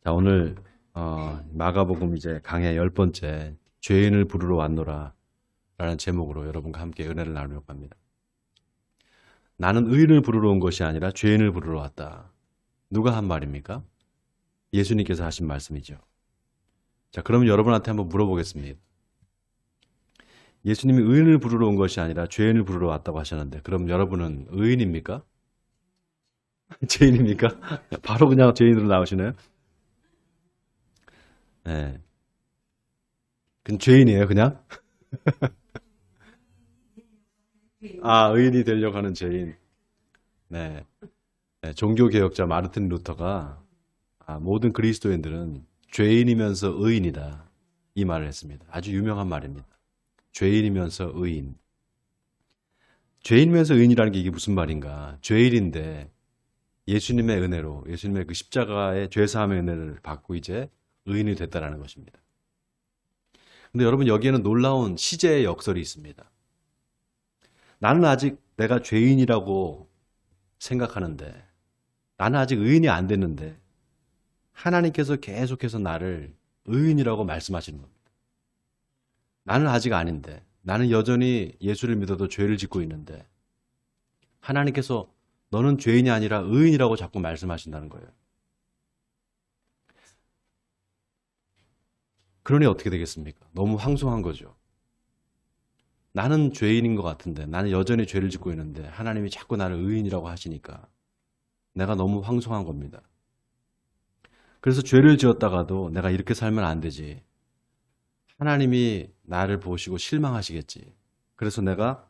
자, 오늘 마가복음 이제 강의 10번째 죄인을 부르러 왔노라 라는 제목으로 여러분과 함께 은혜를 나누려고 합니다. 나는 의인을 부르러 온 것이 아니라 죄인을 부르러 왔다. 누가 한 말입니까? 예수님께서 하신 말씀이죠. 자, 그러면 여러분한테 한번 물어보겠습니다. 예수님이 의인을 부르러 온 것이 아니라 죄인을 부르러 왔다고 하셨는데, 그럼 여러분은 의인입니까? 죄인입니까? 바로 그냥 죄인으로 나오시나요? 네. 그냥 죄인이에요, 그냥? 아, 의인이 되려고 하는 죄인. 네. 네, 종교개혁자 마르틴 루터가 모든 그리스도인들은 죄인이면서 의인이다. 이 말을 했습니다. 아주 유명한 말입니다. 죄인이면서 의인. 죄인이면서 의인이라는 게 이게 무슨 말인가? 죄인인데 예수님의 은혜로, 예수님의 그 십자가의 죄사함의 은혜를 받고 이제 의인이 됐다라는 것입니다. 근데 여러분, 여기에는 놀라운 시제의 역설이 있습니다. 나는 아직 내가 죄인이라고 생각하는데, 나는 아직 의인이 안 됐는데 하나님께서 계속해서 나를 의인이라고 말씀하시는 겁니다. 나는 아직 아닌데, 나는 여전히 예수를 믿어도 죄를 짓고 있는데 하나님께서 너는 죄인이 아니라 의인이라고 자꾸 말씀하신다는 거예요. 그러니 어떻게 되겠습니까? 너무 황송한 거죠. 나는 죄인인 것 같은데, 나는 여전히 죄를 짓고 있는데 하나님이 자꾸 나를 의인이라고 하시니까 내가 너무 황송한 겁니다. 그래서 죄를 지었다가도 내가 이렇게 살면 안 되지. 하나님이 나를 보시고 실망하시겠지. 그래서 내가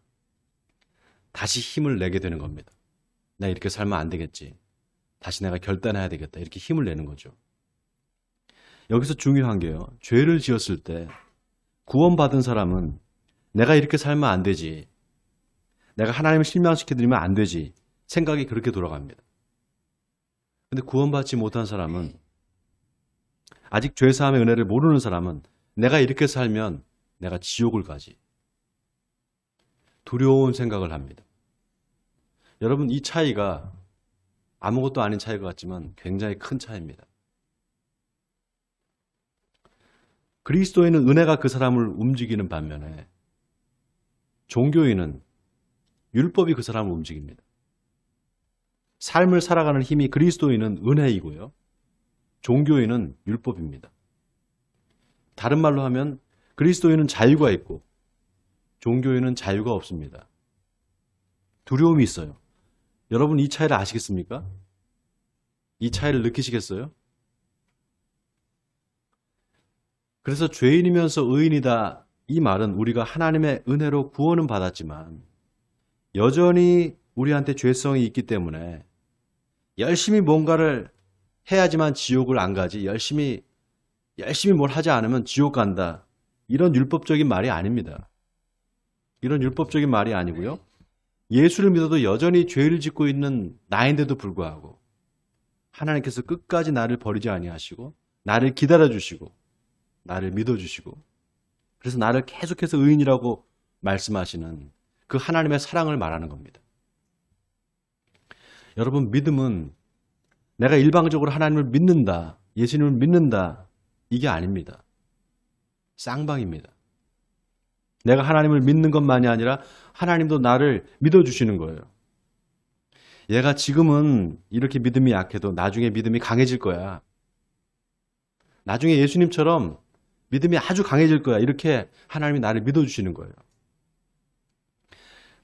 다시 힘을 내게 되는 겁니다. 내가 이렇게 살면 안 되겠지. 다시 내가 결단해야 되겠다. 이렇게 힘을 내는 거죠. 여기서 중요한 게요. 죄를 지었을 때 구원받은 사람은 내가 이렇게 살면 안 되지. 내가 하나님을 실망시켜드리면 안 되지. 생각이 그렇게 돌아갑니다. 근데 구원받지 못한 사람은, 아직 죄사함의 은혜를 모르는 사람은 내가 이렇게 살면 내가 지옥을 가지. 두려운 생각을 합니다. 여러분, 이 차이가 아무것도 아닌 차이 같지만 굉장히 큰 차이입니다. 그리스도인은 은혜가 그 사람을 움직이는 반면에 종교인은 율법이 그 사람을 움직입니다. 삶을 살아가는 힘이 그리스도인은 은혜이고요. 종교인은 율법입니다. 다른 말로 하면 그리스도인은 자유가 있고 종교인은 자유가 없습니다. 두려움이 있어요. 여러분, 이 차이를 아시겠습니까? 이 차이를 느끼시겠어요? 그래서 죄인이면서 의인이다, 이 말은 우리가 하나님의 은혜로 구원은 받았지만 여전히 우리한테 죄성이 있기 때문에 열심히 뭔가를 해야지만 지옥을 안 가지, 열심히 뭘 하지 않으면 지옥 간다, 이런 율법적인 말이 아닙니다. 이런 율법적인 말이 아니고요. 예수를 믿어도 여전히 죄를 짓고 있는 나인데도 불구하고 하나님께서 끝까지 나를 버리지 아니하시고 나를 기다려주시고 나를 믿어주시고, 그래서 나를 계속해서 의인이라고 말씀하시는 그 하나님의 사랑을 말하는 겁니다. 여러분, 믿음은 내가 일방적으로 하나님을 믿는다, 예수님을 믿는다, 이게 아닙니다. 쌍방입니다. 내가 하나님을 믿는 것만이 아니라 하나님도 나를 믿어주시는 거예요. 얘가 지금은 이렇게 믿음이 약해도 나중에 믿음이 강해질 거야. 나중에 예수님처럼 믿음이 아주 강해질 거야. 이렇게 하나님이 나를 믿어주시는 거예요.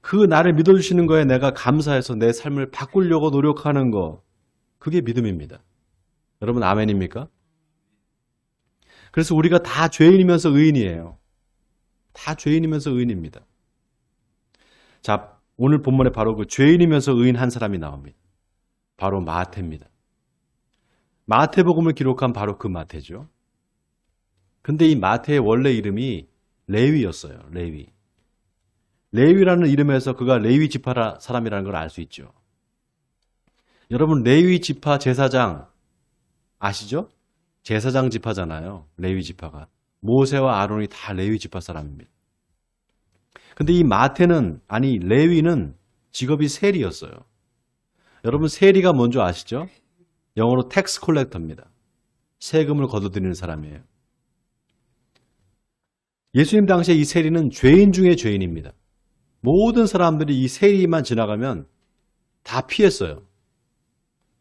그 나를 믿어주시는 거에 내가 감사해서 내 삶을 바꾸려고 노력하는 거, 그게 믿음입니다. 여러분, 아멘입니까? 그래서 우리가 다 죄인이면서 의인이에요. 다 죄인이면서 의인입니다. 자, 오늘 본문에 바로 그 죄인이면서 의인 한 사람이 나옵니다. 바로 마태입니다. 마태복음을 기록한 바로 그 마태죠. 근데 이 마태의 원래 이름이 레위였어요. 레위. 레위라는 이름에서 그가 레위 지파 사람이라는 걸 알 수 있죠. 여러분, 레위 지파 제사장 아시죠? 제사장 지파잖아요. 레위 지파가. 모세와 아론이 다 레위 지파 사람입니다. 근데 이 마태는, 아니 레위는 직업이 세리였어요. 여러분, 세리가 뭔지 아시죠? 영어로 텍스 콜렉터입니다. 세금을 걷어들이는 사람이에요. 예수님 당시에 이 세리는 죄인 중에 죄인입니다. 모든 사람들이 이 세리만 지나가면 다 피했어요.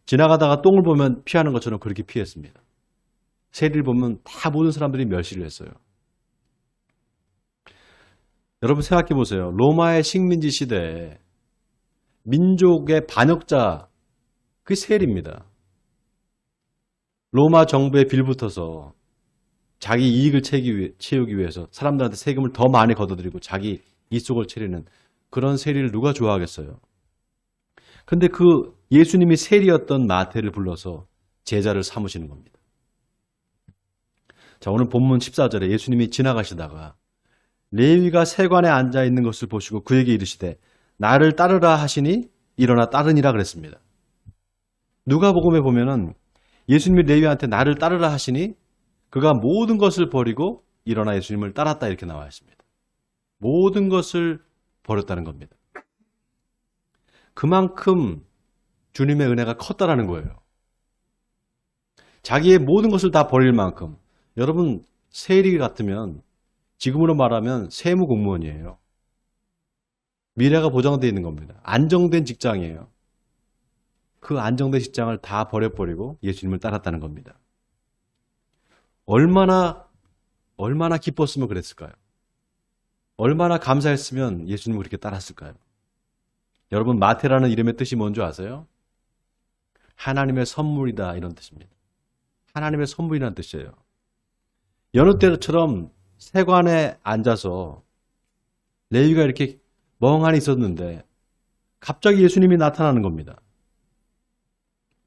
지나가다가 똥을 보면 피하는 것처럼 그렇게 피했습니다. 세리를 보면 다 모든 사람들이 멸시를 했어요. 여러분 생각해 보세요. 로마의 식민지 시대에 민족의 반역자, 그게 세리입니다. 로마 정부에 빌붙어서 자기 이익을 채우기 위해서 사람들한테 세금을 더 많이 걷어들이고 자기 이속을 채리는 그런 세리를 누가 좋아하겠어요? 근데 그 예수님이 세리였던 마태를 불러서 제자를 삼으시는 겁니다. 자, 오늘 본문 14절에 예수님이 지나가시다가 레위가 세관에 앉아 있는 것을 보시고 그에게 이르시되 나를 따르라 하시니 일어나 따르니라 그랬습니다. 누가복음에 보면은 예수님이 레위한테 나를 따르라 하시니 그가 모든 것을 버리고 일어나 예수님을 따랐다 이렇게 나와 있습니다. 모든 것을 버렸다는 겁니다. 그만큼 주님의 은혜가 컸다라는 거예요. 자기의 모든 것을 다 버릴 만큼. 여러분 세리 같으면 지금으로 말하면 세무 공무원이에요. 미래가 보장되어 있는 겁니다. 안정된 직장이에요. 그 안정된 직장을 다 버려버리고 예수님을 따랐다는 겁니다. 얼마나 기뻤으면 그랬을까요? 얼마나 감사했으면 예수님을 그렇게 따랐을까요? 여러분 마태라는 이름의 뜻이 뭔지 아세요? 하나님의 선물이다 이런 뜻입니다. 하나님의 선물이라는 뜻이에요. 여느 때처럼 세관에 앉아서 레위가 이렇게 멍하니 있었는데 갑자기 예수님이 나타나는 겁니다.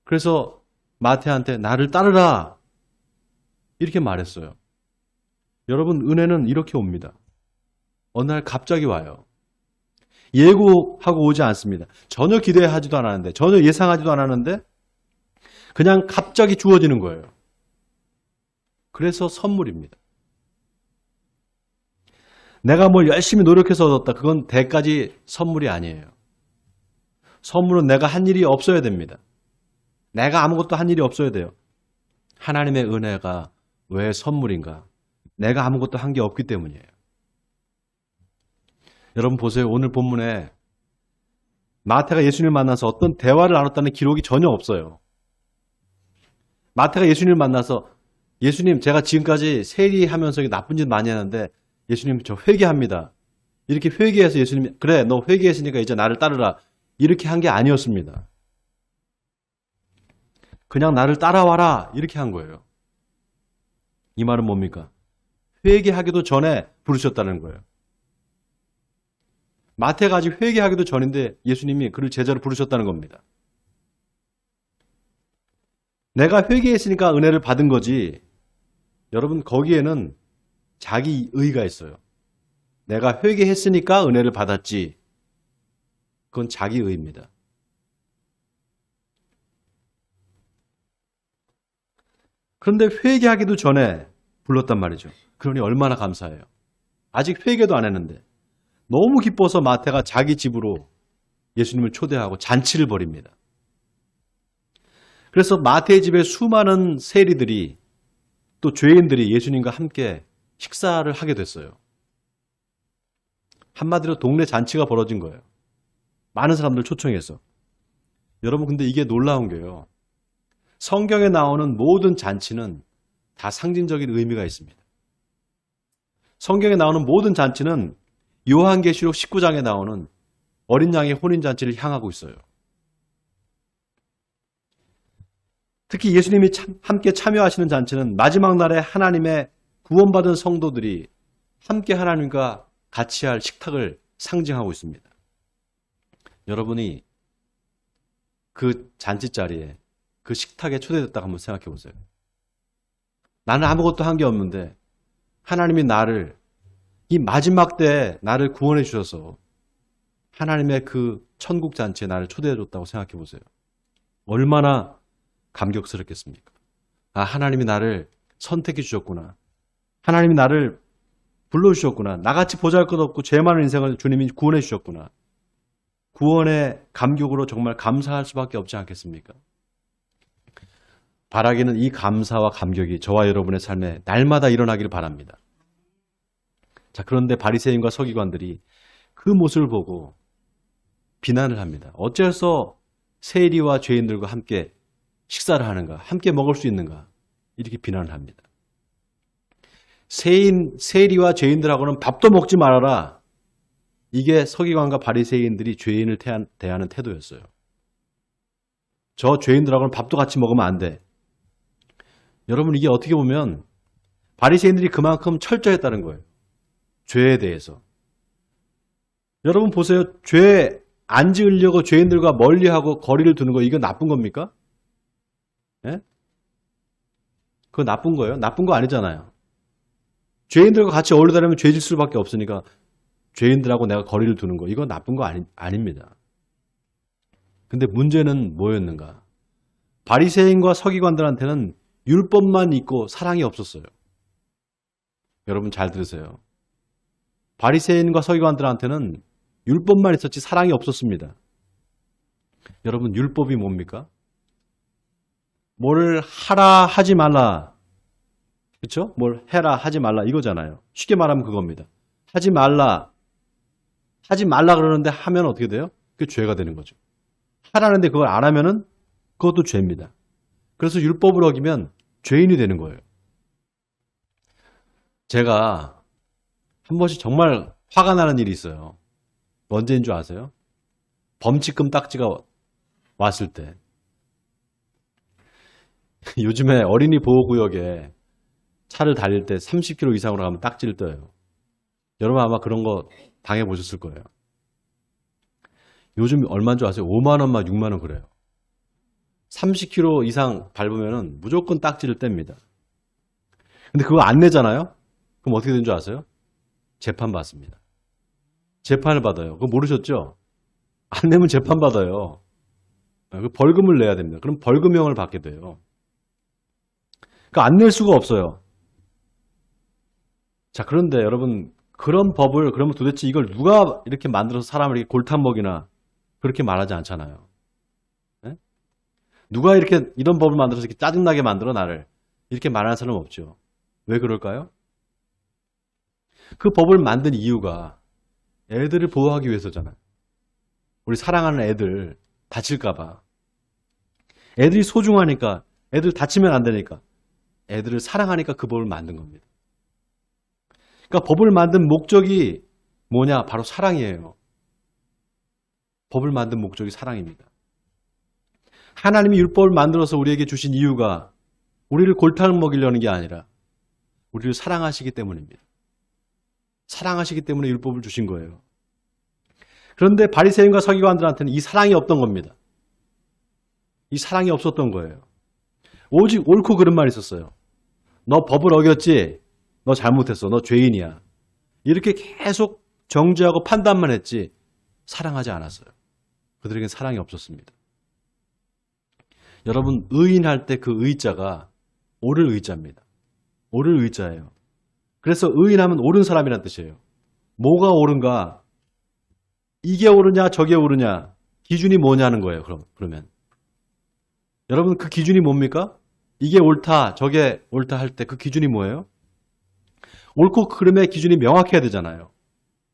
그래서 마태한테 나를 따르라 이렇게 말했어요. 여러분 은혜는 이렇게 옵니다. 어느 날 갑자기 와요. 예고하고 오지 않습니다. 전혀 기대하지도 않았는데 전혀 예상하지도 않았는데 그냥 갑자기 주어지는 거예요. 그래서 선물입니다. 내가 뭘 열심히 노력해서 얻었다. 그건 대까지 선물이 아니에요. 선물은 내가 한 일이 없어야 됩니다. 내가 아무것도 한 일이 없어야 돼요. 하나님의 은혜가 왜 선물인가? 내가 아무것도 한 게 없기 때문이에요. 여러분 보세요. 오늘 본문에 마태가 예수님을 만나서 어떤 대화를 나눴다는 기록이 전혀 없어요. 마태가 예수님을 만나서 예수님 제가 지금까지 세리하면서 나쁜 짓 많이 하는데 예수님 저 회개합니다. 이렇게 회개해서 예수님이 그래 너 회개했으니까 이제 나를 따르라 이렇게 한 게 아니었습니다. 그냥 나를 따라와라 이렇게 한 거예요. 이 말은 뭡니까? 회개하기도 전에 부르셨다는 거예요. 마태가 아직 회개하기도 전인데 예수님이 그를 제자로 부르셨다는 겁니다. 내가 회개했으니까 은혜를 받은 거지. 여러분 거기에는 자기 의가 있어요. 내가 회개했으니까 은혜를 받았지. 그건 자기 의입니다. 그런데 회개하기도 전에 불렀단 말이죠. 그러니 얼마나 감사해요. 아직 회개도 안 했는데 너무 기뻐서 마태가 자기 집으로 예수님을 초대하고 잔치를 벌입니다. 그래서 마태의 집에 수많은 세리들이 또 죄인들이 예수님과 함께 식사를 하게 됐어요. 한마디로 동네 잔치가 벌어진 거예요. 많은 사람들 초청해서. 여러분 근데 이게 놀라운 게요. 성경에 나오는 모든 잔치는 다 상징적인 의미가 있습니다. 성경에 나오는 모든 잔치는 요한계시록 19장에 나오는 어린 양의 혼인잔치를 향하고 있어요. 특히 예수님이 함께 참여하시는 잔치는 마지막 날에 하나님의 구원받은 성도들이 함께 하나님과 같이 할 식탁을 상징하고 있습니다. 여러분이 그 잔치 자리에 그 식탁에 초대됐다고 한번 생각해 보세요. 나는 아무것도 한 게 없는데 하나님이 나를 이 마지막 때에 나를 구원해 주셔서 하나님의 그 천국 잔치에 나를 초대해 줬다고 생각해 보세요. 얼마나 감격스럽겠습니까? 아, 하나님이 나를 선택해 주셨구나. 하나님이 나를 불러주셨구나. 나같이 보잘것없고 죄 많은 인생을 주님이 구원해 주셨구나. 구원의 감격으로 정말 감사할 수밖에 없지 않겠습니까? 바라기는 이 감사와 감격이 저와 여러분의 삶에 날마다 일어나기를 바랍니다. 자, 그런데 바리새인과 서기관들이 그 모습을 보고 비난을 합니다. 어째서 세리와 죄인들과 함께 식사를 하는가? 함께 먹을 수 있는가? 이렇게 비난을 합니다. 세리와 죄인들하고는 밥도 먹지 말아라. 이게 서기관과 바리새인들이 죄인을 대하는 태도였어요. 저 죄인들하고는 밥도 같이 먹으면 안 돼. 여러분, 이게 어떻게 보면 바리새인들이 그만큼 철저했다는 거예요. 죄에 대해서. 여러분 보세요. 죄 안 지으려고 죄인들과 멀리하고 거리를 두는 거, 이거 나쁜 겁니까? 예? 그거 나쁜 거예요? 나쁜 거 아니잖아요. 죄인들과 같이 어울려 다니면 죄질 수밖에 없으니까 죄인들하고 내가 거리를 두는 거, 이건 나쁜 거 아닙니다. 근데 문제는 뭐였는가? 바리새인과 서기관들한테는 율법만 있고 사랑이 없었어요. 여러분 잘 들으세요. 바리새인과 서기관들한테는 율법만 있었지 사랑이 없었습니다. 여러분, 율법이 뭡니까? 뭘 하라 하지 말라. 그렇죠? 뭘 해라 하지 말라 이거잖아요. 쉽게 말하면 그겁니다. 하지 말라 그러는데 하면 어떻게 돼요? 그게 죄가 되는 거죠. 하라는데 그걸 안 하면은 그것도 죄입니다. 그래서 율법을 어기면 죄인이 되는 거예요. 제가 한 번씩 정말 화가 나는 일이 있어요. 언제인 줄 아세요? 범칙금 딱지가 왔을 때. 요즘에 어린이 보호구역에 차를 달릴 때 30km 이상으로 가면 딱지를 떠요. 여러분 아마 그런 거 당해보셨을 거예요. 요즘 얼마인 줄 아세요? 5만 원, 막 6만 원 그래요. 30km 이상 밟으면 무조건 딱지를 뗍니다. 근데 그거 안 내잖아요? 그럼 어떻게 되는 줄 아세요? 재판 받습니다. 재판을 받아요. 그거 모르셨죠? 안 내면 재판 받아요. 벌금을 내야 됩니다. 그럼 벌금형을 받게 돼요. 그러니까 안 낼 수가 없어요. 자, 그런데 여러분, 그런 법을, 그러면 도대체 이걸 누가 이렇게 만들어서 사람을 이렇게 골탕 먹이나 그렇게 말하지 않잖아요. 네? 누가 이렇게 이런 법을 만들어서 이렇게 짜증나게 만들어 나를 이렇게 말하는 사람은 없죠. 왜 그럴까요? 그 법을 만든 이유가 애들을 보호하기 위해서잖아요. 우리 사랑하는 애들 다칠까봐. 애들이 소중하니까, 애들 다치면 안 되니까, 애들을 사랑하니까 그 법을 만든 겁니다. 그러니까 법을 만든 목적이 뭐냐? 바로 사랑이에요. 법을 만든 목적이 사랑입니다. 하나님이 율법을 만들어서 우리에게 주신 이유가 우리를 골탕 먹이려는 게 아니라 우리를 사랑하시기 때문입니다. 사랑하시기 때문에 율법을 주신 거예요. 그런데 바리새인과 서기관들한테는 이 사랑이 없던 겁니다. 이 사랑이 없었던 거예요. 오직 옳고 그른 말이 있었어요. 너 법을 어겼지? 너 잘못했어. 너 죄인이야. 이렇게 계속 정죄하고 판단만 했지 사랑하지 않았어요. 그들에겐 사랑이 없었습니다. 여러분, 의인할 때 그 의자가 옳을 의자입니다. 옳을 의자예요. 그래서 의인하면 옳은 사람이란 뜻이에요. 뭐가 옳은가? 이게 옳으냐 저게 옳으냐 기준이 뭐냐는 거예요. 그러면 여러분, 그 기준이 뭡니까? 이게 옳다 저게 옳다 할 때 그 기준이 뭐예요? 옳고 그름의 기준이 명확해야 되잖아요.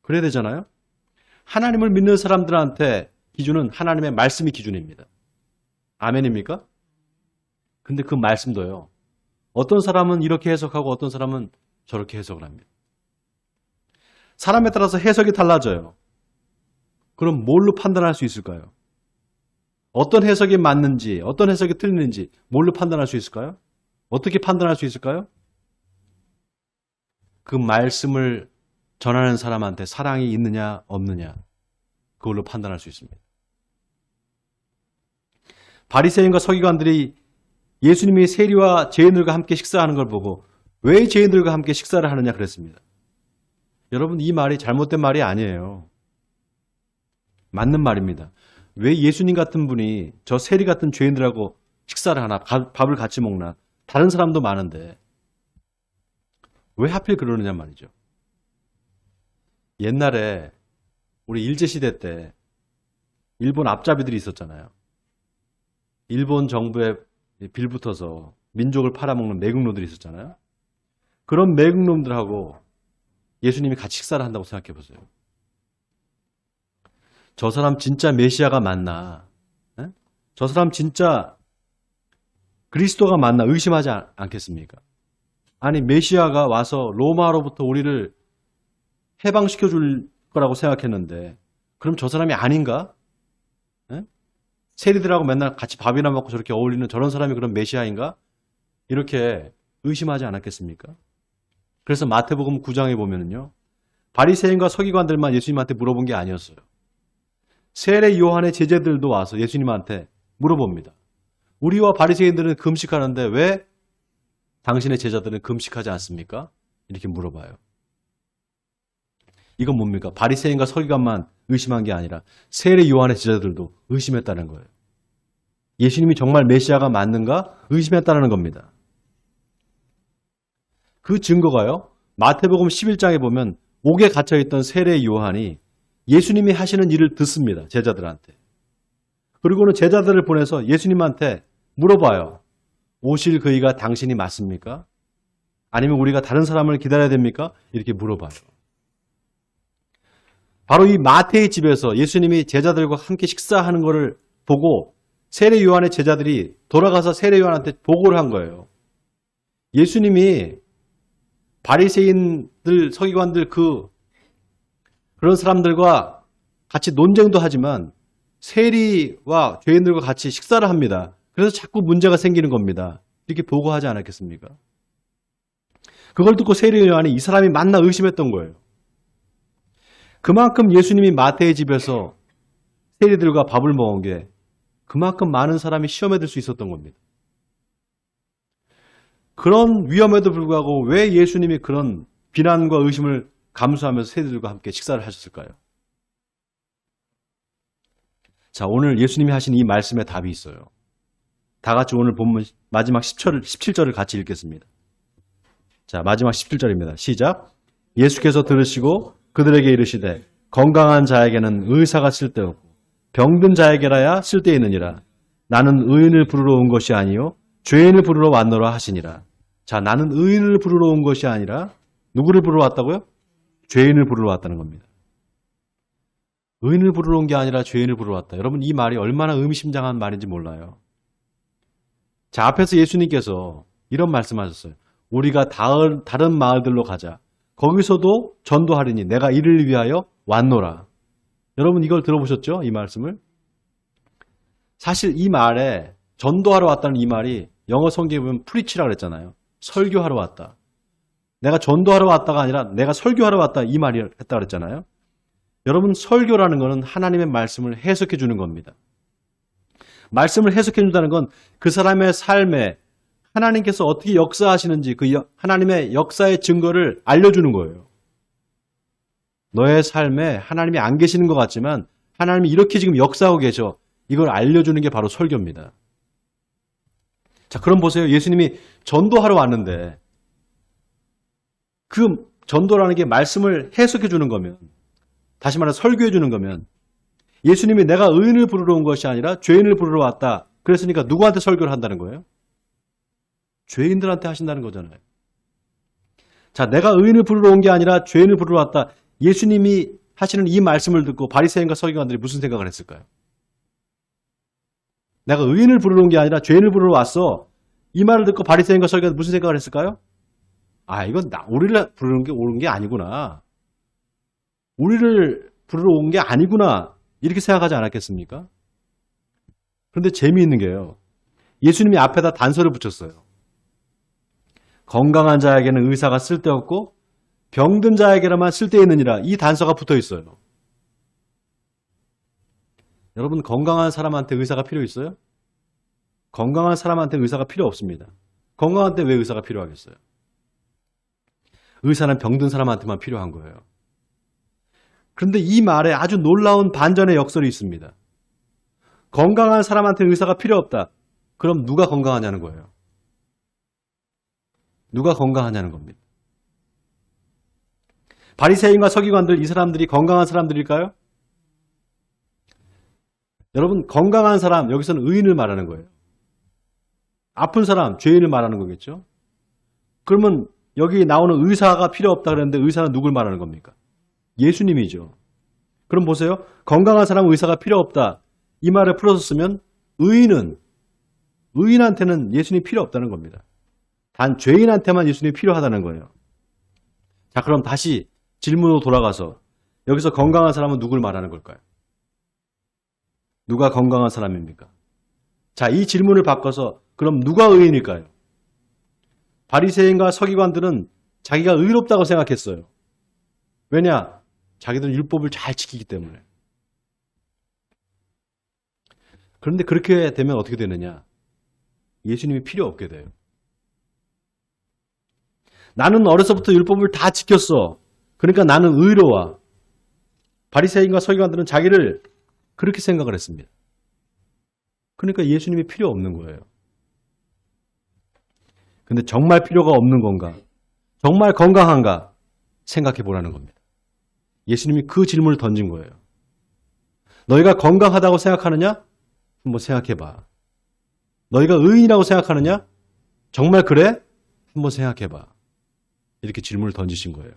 그래야 되잖아요. 하나님을 믿는 사람들한테 기준은 하나님의 말씀이 기준입니다. 아멘입니까? 근데 그 말씀도요, 어떤 사람은 이렇게 해석하고 어떤 사람은 저렇게 해석을 합니다. 사람에 따라서 해석이 달라져요. 그럼 뭘로 판단할 수 있을까요? 어떤 해석이 맞는지, 어떤 해석이 틀리는지 뭘로 판단할 수 있을까요? 어떻게 판단할 수 있을까요? 그 말씀을 전하는 사람한테 사랑이 있느냐 없느냐 그걸로 판단할 수 있습니다. 바리새인과 서기관들이 예수님이 세리와 죄인들과 함께 식사하는 걸 보고 왜 죄인들과 함께 식사를 하느냐 그랬습니다. 여러분, 이 말이 잘못된 말이 아니에요. 맞는 말입니다. 왜 예수님 같은 분이 저 세리 같은 죄인들하고 식사를 하나, 밥을 같이 먹나? 다른 사람도 많은데 왜 하필 그러느냐 말이죠. 옛날에 우리 일제시대 때 일본 앞잡이들이 있었잖아요. 일본 정부의 빌붙어서 민족을 팔아먹는 매국노들이 있었잖아요. 그런 매국노들하고 예수님이 같이 식사를 한다고 생각해 보세요. 저 사람 진짜 메시아가 맞나? 에? 저 사람 진짜 그리스도가 맞나 의심하지 않겠습니까? 아니 메시아가 와서 로마로부터 우리를 해방시켜 줄 거라고 생각했는데 그럼 저 사람이 아닌가? 에? 세리들하고 맨날 같이 밥이나 먹고 저렇게 어울리는 저런 사람이 그런 메시아인가? 이렇게 의심하지 않았겠습니까? 그래서 마태복음 9장에 보면은요. 바리새인과 서기관들만 예수님한테 물어본 게 아니었어요. 세례 요한의 제자들도 와서 예수님한테 물어봅니다. 우리와 바리새인들은 금식하는데 왜 당신의 제자들은 금식하지 않습니까? 이렇게 물어봐요. 이건 뭡니까? 바리새인과 서기관만 의심한 게 아니라 세례 요한의 제자들도 의심했다는 거예요. 예수님이 정말 메시아가 맞는가? 의심했다는 겁니다. 그 증거가요. 마태복음 11장에 보면 옥에 갇혀있던 세례 요한이 예수님이 하시는 일을 듣습니다. 제자들한테. 그리고는 제자들을 보내서 예수님한테 물어봐요. 오실 그이가 당신이 맞습니까? 아니면 우리가 다른 사람을 기다려야 됩니까? 이렇게 물어봐요. 바로 이 마태의 집에서 예수님이 제자들과 함께 식사하는 것을 보고 세례 요한의 제자들이 돌아가서 세례 요한한테 보고를 한 거예요. 예수님이 바리새인들, 서기관들 그런 사람들과 같이 논쟁도 하지만 세리와 죄인들과 같이 식사를 합니다. 그래서 자꾸 문제가 생기는 겁니다. 이렇게 보고하지 않았겠습니까? 그걸 듣고 세례 요한이 이 사람이 맞나 의심했던 거예요. 그만큼 예수님이 마태의 집에서 세리들과 밥을 먹은 게 그만큼 많은 사람이 시험에 들 수 있었던 겁니다. 그런 위험에도 불구하고 왜 예수님이 그런 비난과 의심을 감수하면서 세리들과 함께 식사를 하셨을까요? 자, 오늘 예수님이 하신 이 말씀에 답이 있어요. 다 같이 오늘 본문 마지막 17절을 같이 읽겠습니다. 자, 마지막 17절입니다. 시작. 예수께서 들으시고 그들에게 이르시되 건강한 자에게는 의사가 쓸데없고 병든 자에게라야 쓸데있느니라. 나는 의인을 부르러 온 것이 아니요 죄인을 부르러 왔노라 하시니라. 자, 나는 의인을 부르러 온 것이 아니라 누구를 부르러 왔다고요? 죄인을 부르러 왔다는 겁니다. 의인을 부르러 온 게 아니라 죄인을 부르러 왔다. 여러분 이 말이 얼마나 의미심장한 말인지 몰라요. 자, 앞에서 예수님께서 이런 말씀하셨어요. 우리가 다른 마을들로 가자. 거기서도 전도하리니 내가 이를 위하여 왔노라. 여러분 이걸 들어보셨죠? 이 말씀을? 사실 이 말에 전도하러 왔다는 이 말이 영어 성경에 보면 프리치라고 그랬잖아요. 설교하러 왔다. 내가 전도하러 왔다가 아니라 내가 설교하러 왔다 이 말이 했다 그랬잖아요. 여러분 설교라는 것은 하나님의 말씀을 해석해 주는 겁니다. 말씀을 해석해 준다는 건 그 사람의 삶에 하나님께서 어떻게 역사하시는지 그 하나님의 역사의 증거를 알려주는 거예요. 너의 삶에 하나님이 안 계시는 것 같지만 하나님이 이렇게 지금 역사하고 계셔. 이걸 알려주는 게 바로 설교입니다. 자, 그럼 보세요. 예수님이 전도하러 왔는데 그 전도라는 게 말씀을 해석해 주는 거면 다시 말해 설교해 주는 거면 예수님이 내가 의인을 부르러 온 것이 아니라 죄인을 부르러 왔다. 그랬으니까 누구한테 설교를 한다는 거예요? 죄인들한테 하신다는 거잖아요. 자, 내가 의인을 부르러 온 게 아니라 죄인을 부르러 왔다. 예수님이 하시는 이 말씀을 듣고 바리새인과 서기관들이 무슨 생각을 했을까요? 내가 의인을 부르러 온 게 아니라 죄인을 부르러 왔어. 이 말을 듣고 바리새인과 서기관들이 무슨 생각을 했을까요? 아, 이건 우리를 부르는 게 옳은 게 아니구나. 우리를 부르러 온 게 아니구나. 이렇게 생각하지 않았겠습니까? 그런데 재미있는 게요. 예수님이 앞에다 단서를 붙였어요. 건강한 자에게는 의사가 쓸데없고 병든 자에게만 쓸데있느니라. 이 단서가 붙어 있어요. 여러분 건강한 사람한테 의사가 필요 있어요? 건강한 사람한테 의사가 필요 없습니다. 건강한테 왜 의사가 필요하겠어요? 의사는 병든 사람한테만 필요한 거예요. 그런데 이 말에 아주 놀라운 반전의 역설이 있습니다. 건강한 사람한테 의사가 필요 없다. 그럼 누가 건강하냐는 거예요. 누가 건강하냐는 겁니다. 바리새인과 서기관들 이 사람들이 건강한 사람들일까요? 여러분 건강한 사람 여기서는 의인을 말하는 거예요. 아픈 사람, 죄인을 말하는 거겠죠? 그러면 여기 나오는 의사가 필요 없다 그랬는데 의사는 누굴 말하는 겁니까? 예수님이죠. 그럼 보세요. 건강한 사람은 의사가 필요 없다. 이 말을 풀어서 쓰면 의인한테는 예수님이 필요 없다는 겁니다. 단 죄인한테만 예수님이 필요하다는 거예요. 자, 그럼 다시 질문으로 돌아가서 여기서 건강한 사람은 누굴 말하는 걸까요? 누가 건강한 사람입니까? 자, 이 질문을 바꿔서 그럼 누가 의인일까요? 바리새인과 서기관들은 자기가 의롭다고 생각했어요. 왜냐? 자기들은 율법을 잘 지키기 때문에. 그런데 그렇게 되면 어떻게 되느냐? 예수님이 필요 없게 돼요. 나는 어려서부터 율법을 다 지켰어. 그러니까 나는 의로워. 바리새인과 서기관들은 자기를 그렇게 생각을 했습니다. 그러니까 예수님이 필요 없는 거예요. 근데 정말 필요가 없는 건가? 정말 건강한가? 생각해 보라는 겁니다. 예수님이 그 질문을 던진 거예요. 너희가 건강하다고 생각하느냐? 한번 생각해 봐. 너희가 의인이라고 생각하느냐? 정말 그래? 한번 생각해 봐. 이렇게 질문을 던지신 거예요.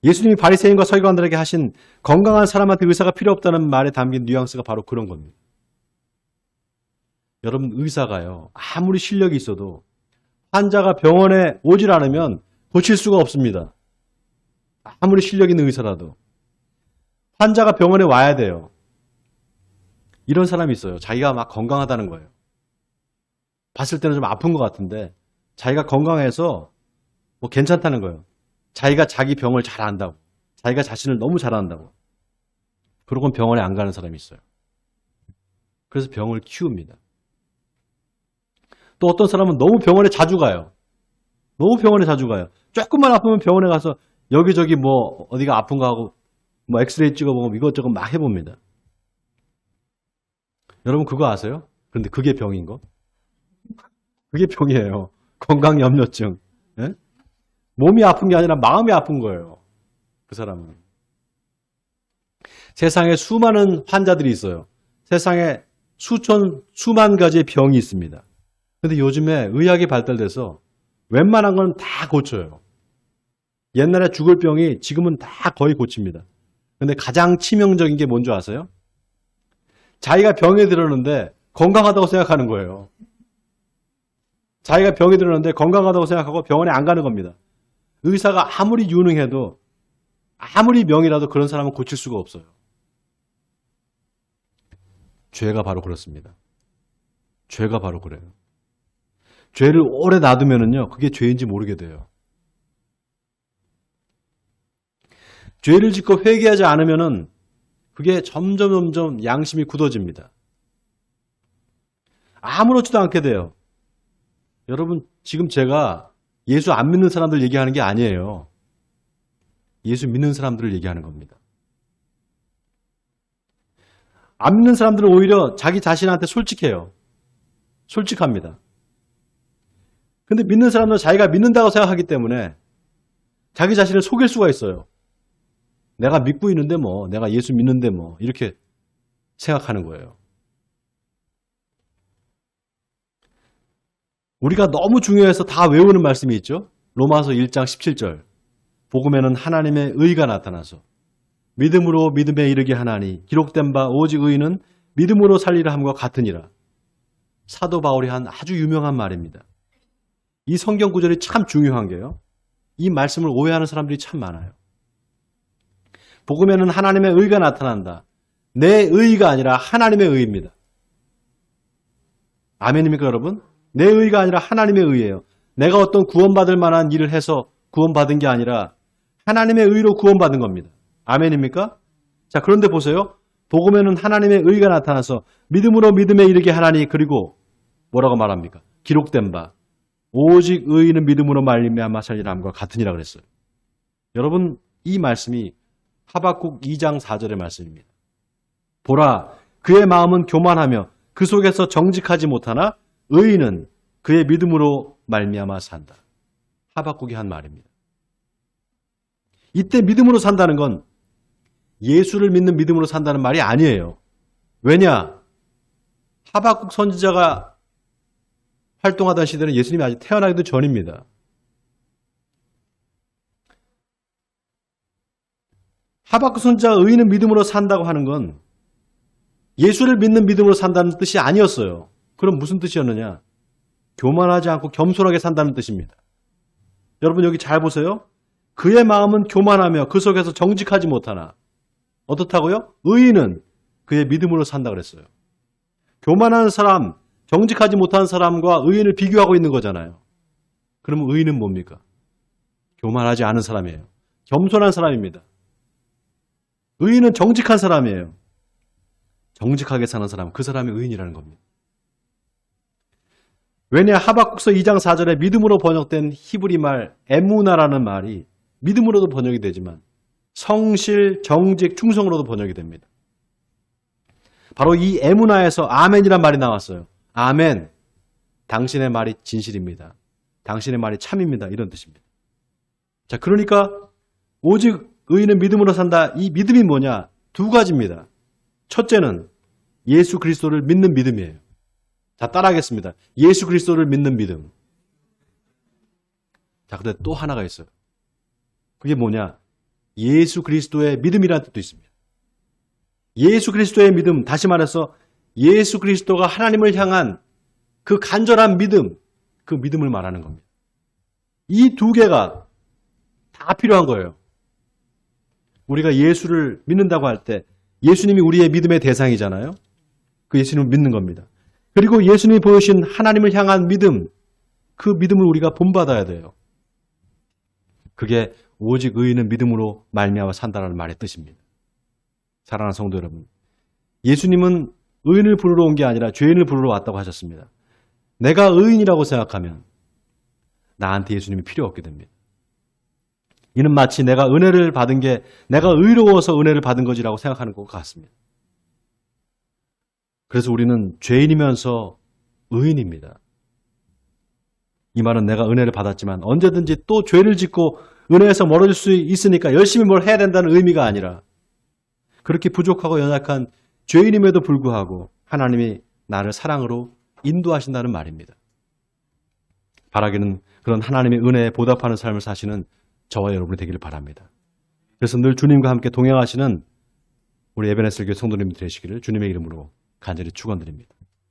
예수님이 바리새인과 서기관들에게 하신 건강한 사람한테 의사가 필요 없다는 말에 담긴 뉘앙스가 바로 그런 겁니다. 여러분, 의사가요, 아무리 실력이 있어도 환자가 병원에 오질 않으면 고칠 수가 없습니다. 아무리 실력 있는 의사라도. 환자가 병원에 와야 돼요. 이런 사람이 있어요. 자기가 막 건강하다는 거예요. 봤을 때는 좀 아픈 것 같은데 자기가 건강해서 뭐 괜찮다는 거예요. 자기가 자기 병을 잘 안다고. 자기가 자신을 너무 잘 안다고. 그러고는 병원에 안 가는 사람이 있어요. 그래서 병을 키웁니다. 또 어떤 사람은 너무 병원에 자주 가요. 너무 병원에 자주 가요. 조금만 아프면 병원에 가서 여기저기 뭐 어디가 아픈가 하고 뭐 엑스레이 찍어보고 이것저것 막 해봅니다. 여러분 그거 아세요? 그런데 그게 병인 거? 그게 병이에요. 건강염려증. 예? 몸이 아픈 게 아니라 마음이 아픈 거예요. 그 사람은. 세상에 수많은 환자들이 있어요. 세상에 수만 가지의 병이 있습니다. 근데 요즘에 의학이 발달돼서 웬만한 건 다 고쳐요. 옛날에 죽을 병이 지금은 다 거의 고칩니다. 근데 가장 치명적인 게 뭔지 아세요? 자기가 병에 들었는데 건강하다고 생각하는 거예요. 자기가 병에 들었는데 건강하다고 생각하고 병원에 안 가는 겁니다. 의사가 아무리 유능해도 아무리 명이라도 그런 사람은 고칠 수가 없어요. 죄가 바로 그렇습니다. 죄가 바로 그래요. 죄를 오래 놔두면은요, 그게 죄인지 모르게 돼요. 죄를 짓고 회개하지 않으면은 그게 점점 양심이 굳어집니다. 아무렇지도 않게 돼요. 여러분, 지금 제가 예수 안 믿는 사람들 얘기하는 게 아니에요. 예수 믿는 사람들을 얘기하는 겁니다. 안 믿는 사람들은 오히려 자기 자신한테 솔직해요. 솔직합니다. 근데 믿는 사람들은 자기가 믿는다고 생각하기 때문에 자기 자신을 속일 수가 있어요. 내가 믿고 있는데 뭐, 내가 예수 믿는데 뭐, 이렇게 생각하는 거예요. 우리가 너무 중요해서 다 외우는 말씀이 있죠. 로마서 1장 17절. 복음에는 하나님의 의가 나타나서 믿음으로 믿음에 이르게 하나니 기록된 바 오직 의인은 믿음으로 살리라 함과 같으니라. 사도 바울이 한 아주 유명한 말입니다. 이 성경 구절이 참 중요한 게요. 이 말씀을 오해하는 사람들이 참 많아요. 복음에는 하나님의 의가 나타난다. 내 의가 아니라 하나님의 의입니다. 아멘입니까 여러분? 내 의가 아니라 하나님의 의예요. 내가 어떤 구원받을 만한 일을 해서 구원받은 게 아니라 하나님의 의로 구원받은 겁니다. 아멘입니까? 자, 그런데 보세요. 복음에는 하나님의 의가 나타나서 믿음으로 믿음에 이르게 하나니 그리고 뭐라고 말합니까? 기록된 바 오직 의인은 믿음으로 말미암아 살리라 함과 같으니라 그랬어요. 여러분 이 말씀이 하박국 2장 4절의 말씀입니다. 보라 그의 마음은 교만하며 그 속에서 정직하지 못하나 의인은 그의 믿음으로 말미암아 산다. 하박국이 한 말입니다. 이때 믿음으로 산다는 건 예수를 믿는 믿음으로 산다는 말이 아니에요. 왜냐? 하박국 선지자가 활동하던 시대는 예수님이 아직 태어나기도 전입니다. 하박국 선지자가 의인은 믿음으로 산다고 하는 건 예수를 믿는 믿음으로 산다는 뜻이 아니었어요. 그럼 무슨 뜻이었느냐? 교만하지 않고 겸손하게 산다는 뜻입니다. 여러분 여기 잘 보세요. 그의 마음은 교만하며 그 속에서 정직하지 못하나. 어떻다고요? 의인은 그의 믿음으로 산다 그랬어요. 교만한 사람, 정직하지 못한 사람과 의인을 비교하고 있는 거잖아요. 그러면 의인은 뭡니까? 교만하지 않은 사람이에요. 겸손한 사람입니다. 의인은 정직한 사람이에요. 정직하게 사는 사람, 그 사람이 의인이라는 겁니다. 왜냐 하박국서 2장 4절에 믿음으로 번역된 히브리 말 에무나라는 말이 믿음으로도 번역이 되지만 성실, 정직, 충성으로도 번역이 됩니다. 바로 이 에무나에서 아멘이란 말이 나왔어요. 아멘. 당신의 말이 진실입니다. 당신의 말이 참입니다. 이런 뜻입니다. 자, 그러니까 오직 의인은 믿음으로 산다. 이 믿음이 뭐냐? 두 가지입니다. 첫째는 예수 그리스도를 믿는 믿음이에요. 자, 따라하겠습니다. 예수 그리스도를 믿는 믿음. 자, 근데 또 하나가 있어요. 그게 뭐냐? 예수 그리스도의 믿음이라는 뜻도 있습니다. 예수 그리스도의 믿음, 다시 말해서 예수 그리스도가 하나님을 향한 그 간절한 믿음, 그 믿음을 말하는 겁니다. 이 두 개가 다 필요한 거예요. 우리가 예수를 믿는다고 할 때 예수님이 우리의 믿음의 대상이잖아요. 그 예수님을 믿는 겁니다. 그리고 예수님이 보여주신 하나님을 향한 믿음, 그 믿음을 우리가 본받아야 돼요. 그게 오직 의인은 믿음으로 말미암아 산다라는 말의 뜻입니다. 사랑하는 성도 여러분, 예수님은 의인을 부르러 온 게 아니라 죄인을 부르러 왔다고 하셨습니다. 내가 의인이라고 생각하면 나한테 예수님이 필요 없게 됩니다. 이는 마치 내가 은혜를 받은 게 내가 의로워서 은혜를 받은 것이라고 생각하는 것 같습니다. 그래서 우리는 죄인이면서 의인입니다. 이 말은 내가 은혜를 받았지만 언제든지 또 죄를 짓고 은혜에서 멀어질 수 있으니까 열심히 뭘 해야 된다는 의미가 아니라 그렇게 부족하고 연약한 죄인임에도 불구하고 하나님이 나를 사랑으로 인도하신다는 말입니다. 바라기는 그런 하나님의 은혜에 보답하는 삶을 사시는 저와 여러분이 되기를 바랍니다. 그래서 늘 주님과 함께 동행하시는 우리 에베네셀 교회 성도님들 되시기를 주님의 이름으로 간절히 축원드립니다.